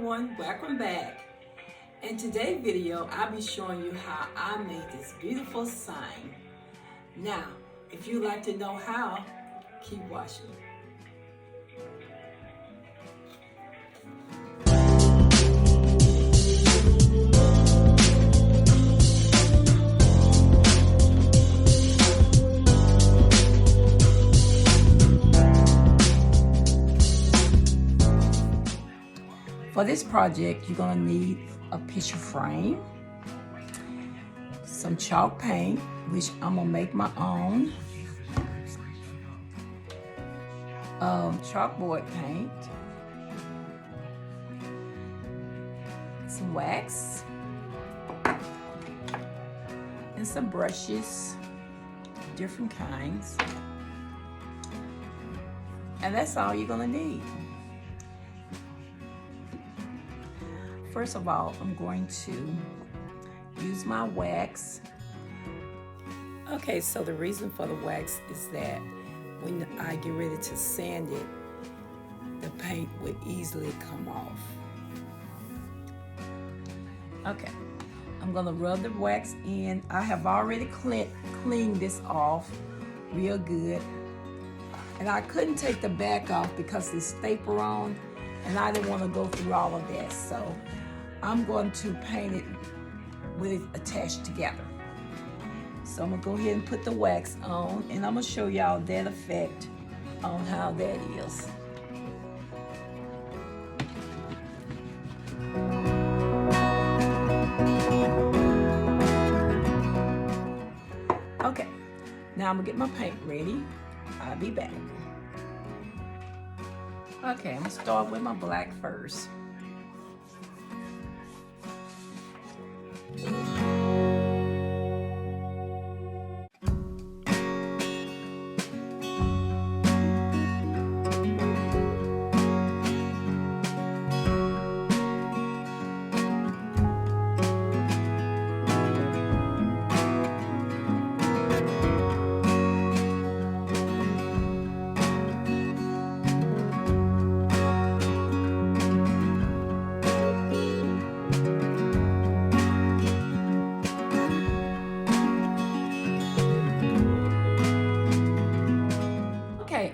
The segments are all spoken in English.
everyone, welcome back. In today's video, I'll be showing you how I made this beautiful sign. Now, if you'd like to know how, keep watching. For this project, you're going to need a picture frame, some chalk paint, which I'm going to make my own, chalkboard paint, some wax, and some brushes, different kinds. And that's all you're going to need. First of all, I'm going to use my wax. Okay, so the reason for the wax is that when I get ready to sand it, the paint would easily come off. Okay, I'm gonna rub the wax in. I have already cleaned this off real good. And I couldn't take the back off because it's staple on, and I didn't want to go through all of that. So I'm going to paint it with it attached together. So I'm gonna go ahead and put the wax on, and I'm gonna show y'all that effect on how that is. Okay, now I'm gonna get my paint ready. I'll be back. Okay, I'm gonna start with my black first.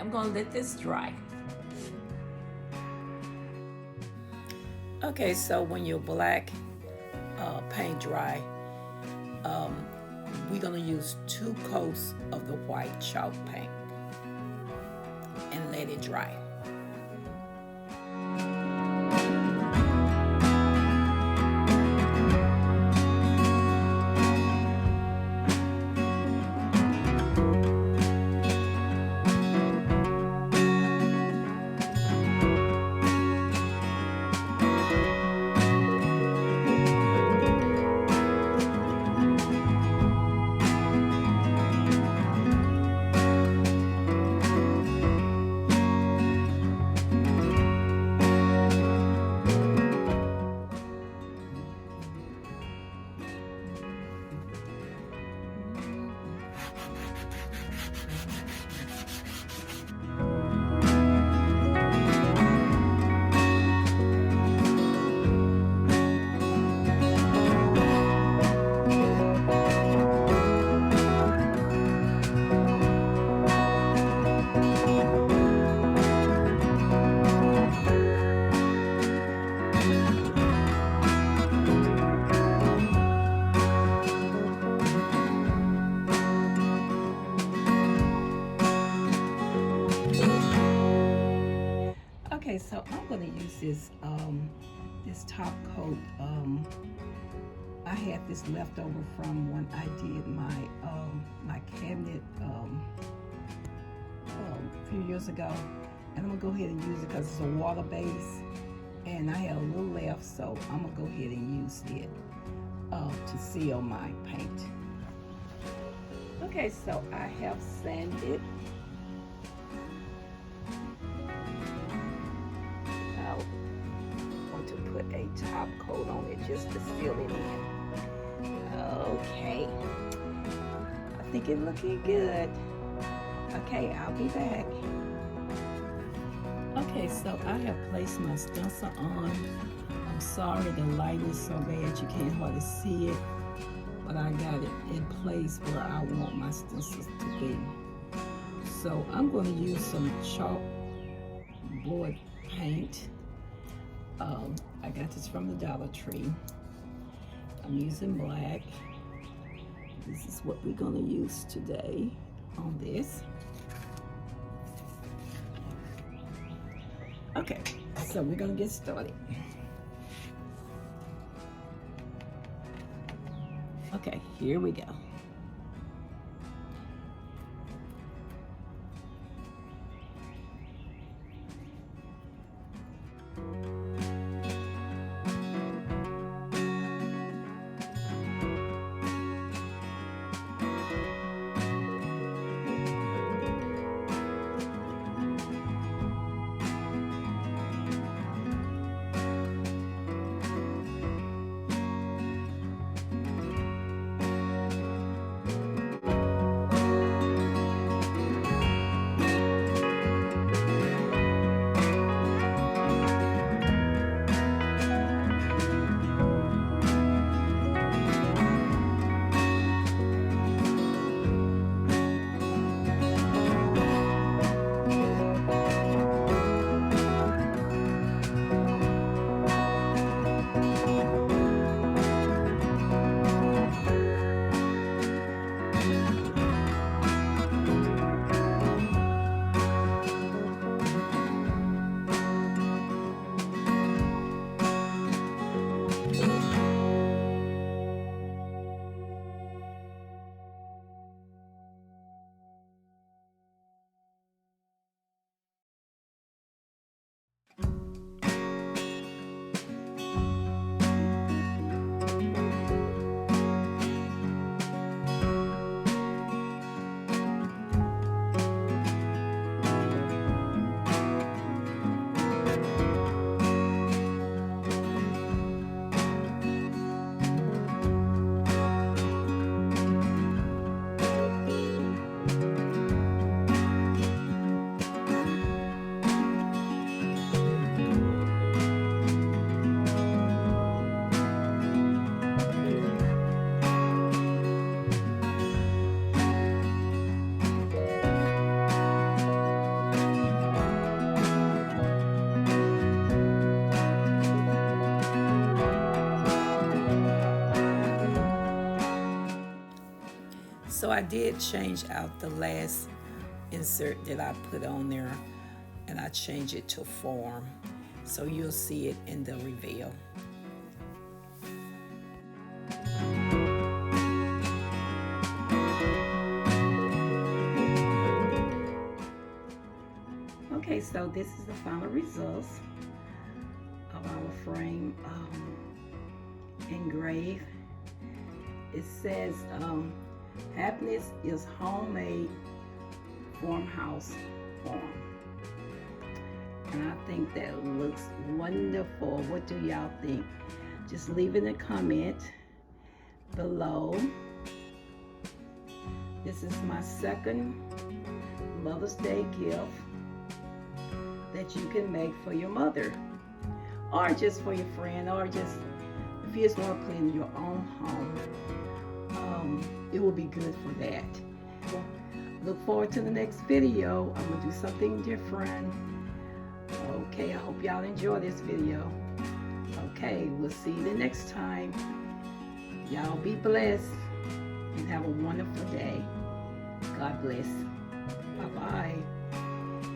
I'm gonna let this dry. Okay, so when your black paint dry, we're gonna use 2 coats of the white chalk paint and let it dry. Okay, so I'm going to use this this top coat. I had this left over from when I did my cabinet a few years ago, and I'm gonna go ahead and use it because it's a water base, and I had a little left, so I'm gonna go ahead and use it to seal my paint. Okay, so I have sanded. Put a top coat on it just to seal it in. Okay, I think it's looking good. Okay, I'll be back. Okay, so I have placed my stencil on. I'm sorry the light is so bad you can't hardly see it, but I got it in place where I want my stencils to be. So I'm going to use some chalkboard paint. I got this from the Dollar Tree. I'm using black. This is what we're going to use today on this. Okay, so we're going to get started. Okay, here we go. So I did change out the last insert that I put on there, and I changed it to form. So you'll see it in the reveal. Okay, so this is the final results of our frame engraved. It says happiness is homemade farmhouse farm. And I think that looks wonderful. What do y'all think? Just leave it in a comment below. This is my second Mother's Day gift that you can make for your mother, or just for your friend, or just if you just want to clean your own home. It will be good for that. Look forward to the next video. I'm gonna do something different. Okay, I hope y'all enjoy this video. Okay, we'll see you the next time. Y'all be blessed and have a wonderful day. God bless. Bye-bye.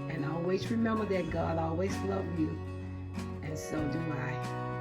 And always remember that God always loves you, and so do I.